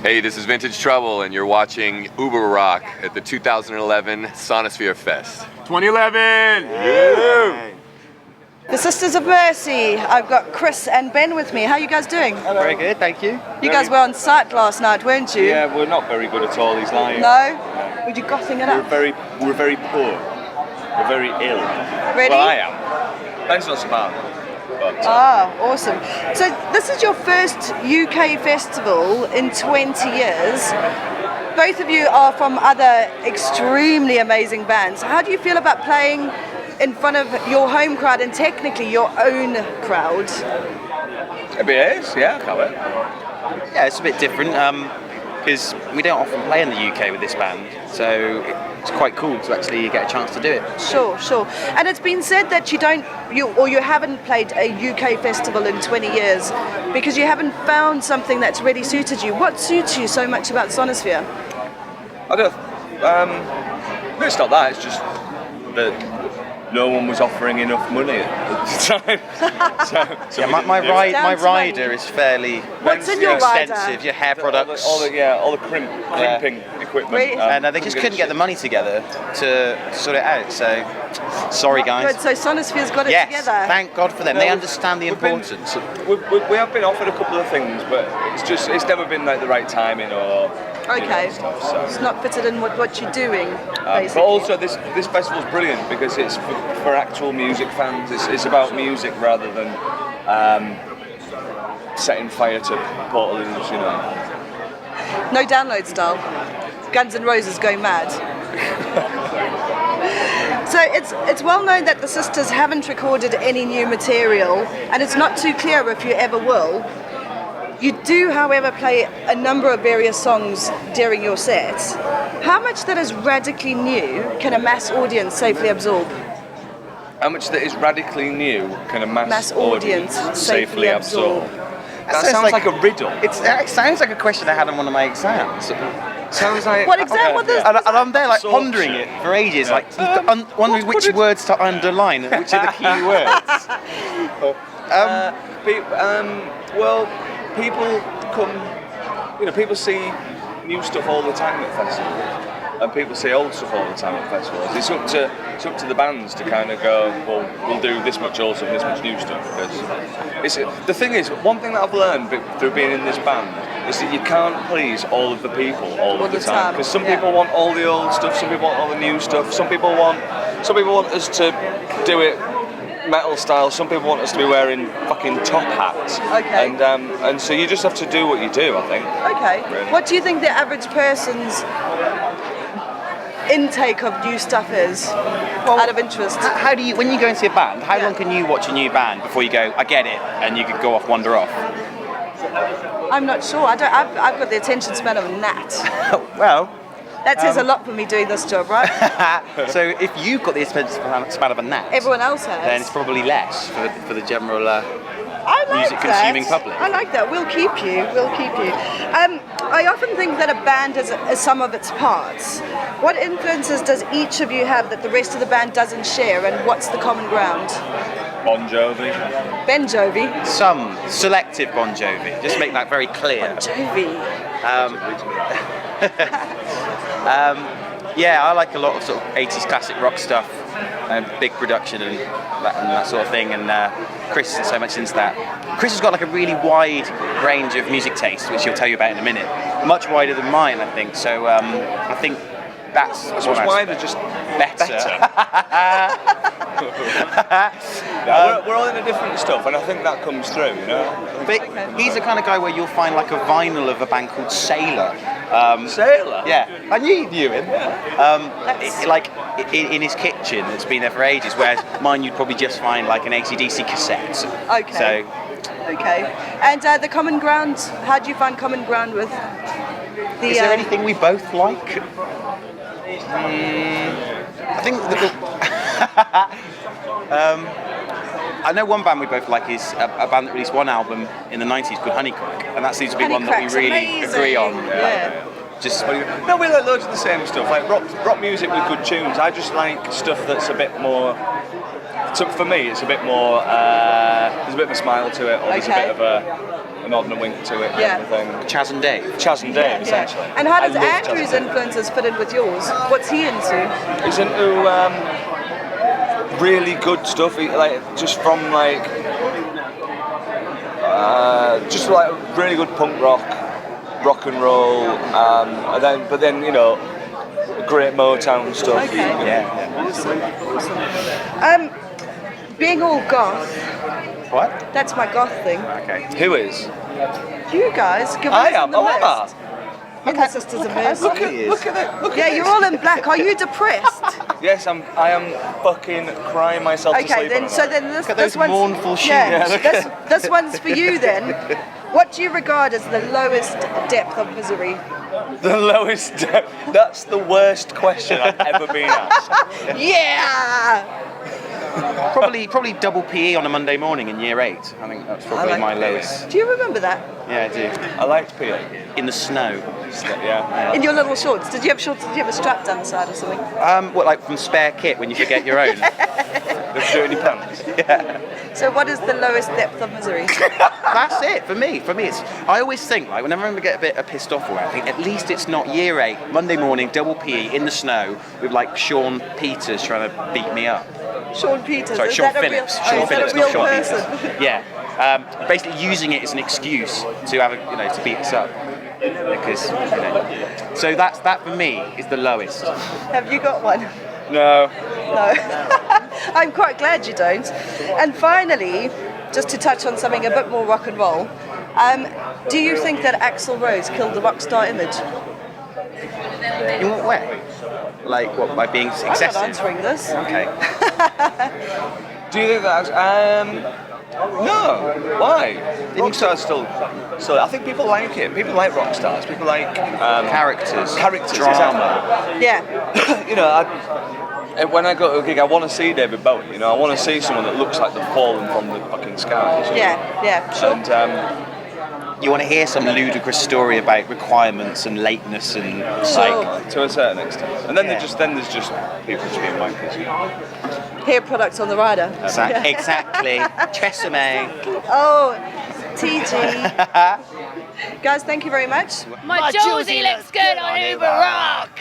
Hey, this is Vintage Trouble, and you're watching Uber Rock at the 2011 Sonisphere Fest. 2011! Yeah. The Sisters of Mercy. I've got Chris and Ben with me. How are you guys doing? Hello. Very good, thank you. You guys were on site last night, weren't you? Yeah, we're not very good at all, he's lying. No? Were you gossing it up? We're very poor. We're very ill. Ready? Well, I am. Ben's not so bad. But, awesome. So this is your first UK festival in 20 years. Both of you are from other extremely amazing bands. How do you feel about playing in front of your home crowd and technically your own crowd? A bit is, yeah, I it. Yeah, it's a bit different because we don't often play in the UK with this band, so it's quite cool to actually get a chance to do it. Sure. And it's been said that you haven't played a UK festival in 20 years because you haven't found something that's really suited you. What suits you so much about Sonisphere? I don't. It's not that. It's just that no one was offering enough money at the time. So yeah, my rider is fairly extensive. Your hair products, all the crimping equipment. And they just couldn't get the money together to sort it out. So sorry, guys. Good. So Sonisphere's got it together. Thank God for them. They understand the importance. We have been offered a couple of things, but it's never been like the right timing or. Okay, stuff, so. It's not fitted in with what you're doing, basically. But also this festival's brilliant because it's for actual music fans. It's about music rather than setting fire to portaloos, you know. No download style. Guns N' Roses go mad. So it's well known that the sisters haven't recorded any new material, and it's not too clear if you ever will. You do, however, play a number of various songs during your sets. How much that is radically new can a mass audience safely absorb? How much that is radically new can a mass audience safely absorb? That sounds like a riddle. It sounds like a question I had on one of my exams. Sounds like what exam was this? And I'm there like pondering it for ages, like wondering which words to underline and which are the key words. Well, people come, people see new stuff all the time at festivals, and people see old stuff all the time at festivals. It's up to the bands to kind of go, well, we'll do this much old stuff, this much new stuff. Because the thing is, one thing that I've learned through being in this band is that you can't please all of the people all of the time. Because some people want all the old stuff, some people want all the new stuff, some people want us to do it metal style, some people want us to be wearing fucking top hats. Okay. And so you just have to do what you do, I think. Okay. Really. What do you think the average person's intake of new stuff is, out of interest? How do you, when you go and see a band, how long can you watch a new band before you go, I get it, and you could go off, wander off? I'm not sure. I've got the attention span of a gnat. Well, that says a lot for me doing this job, right? So if you've got the attention span of a gnat, everyone else has. Then it's probably less for the general music-consuming public. I like that. We'll keep you. I often think that a band is a sum of its parts. What influences does each of you have that the rest of the band doesn't share, and what's the common ground? Bon Jovi. Ben Jovi. Some selective Bon Jovi. Just make that very clear. Bon Jovi. Yeah, I like a lot of sort of 80s classic rock stuff and big production and that sort of thing, and Chris isn't so much into that. Chris has got like a really wide range of music taste, which he'll tell you about in a minute. Much wider than mine, I think. So I think that's wider, just better. We're all into different stuff, and I think that comes through, you know. But he's the kind of guy where you'll find like a vinyl of a band called Sailor. Sailor? Yeah, I knew him. Like in his kitchen, it's been there for ages. Whereas mine, you'd probably just find like an AC/DC cassette. Okay. And the common ground. How do you find common ground with the? Is there anything we both like? I think I know one band we both like is a band that released one album in the 90s called Honeycrack, and that seems to be one that we really agree on. Yeah. No, we like loads of the same stuff, like rock music with good tunes. I just like stuff that's a bit more So for me, it's a bit more. There's a bit of a smile to it, or there's a Okay. bit of a nod and a wink to it, and Yeah. everything. Chaz and Dave. Chaz and Dave, essentially. And how does I love Andrew's Chaz and Dave. influences fit in with yours? What's he into? He's into really good stuff. Like just from like just like really good punk rock and roll, and then you know, great Motown stuff. Okay. Yeah. Awesome. Being all goth, What? that's my goth thing. Okay. Who is? You guys, give I us am. the Oh, am I? list. In the Sisters of Mercy. Look at it. Look Yeah, at you're this. all in black. Are you depressed? Yes, I am fucking crying myself to Okay, sleep. then on so it. then this at those one's mournful shoes. Yeah, Yeah, this one's for you then. What do you regard as the lowest depth of misery? The lowest depth. That's the worst question I've ever been asked. Yeah. Probably double PE on a Monday morning in year 8. I think that's probably like my PE. lowest. Do you remember that? Yeah, I do. I liked PE. In the snow. Yeah. In your little shorts? Did you have shorts? Did you have a strap down the side or something? What, like from spare kit when you forget your own? The dirty pants. So what is the lowest depth of misery? That's it for me. For me, it's. I always think like whenever I get a bit pissed off, or I think at least it's not year 8 Monday morning double PE in the snow with like Sean Peters trying to beat me up. Sean Peters. Sorry, is Sean that Phillips. A real, Sean is Phillips, that a real not Sean person? Peters. Yeah. Basically using it as an excuse to have to beat us up. Because so that for me is the lowest. Have you got one? No. No. I'm quite glad you don't. And finally, just to touch on something a bit more rock and roll, do you think that Axl Rose killed the Rockstar Image? In what way? Like what, by being I'm not excessive? answering this. Okay. Do you think that's no? Why? Rockstar's still. I think people like it. People like rock stars. People like Characters. Drama. Yeah. You know, when I go to a gig, I want to see David Bowie. You know, I want to see someone that looks like they've fallen from the fucking skies. you know? Yeah. Sure. And You want to hear some ludicrous story about requirements and lateness and like. to a certain extent, and then Yeah. there's just people just being wankers. You know? Hair products on the rider. Exactly. Tresemme. Oh, TG. Guys, thank you very much. My Josie looks good on Uber Rock.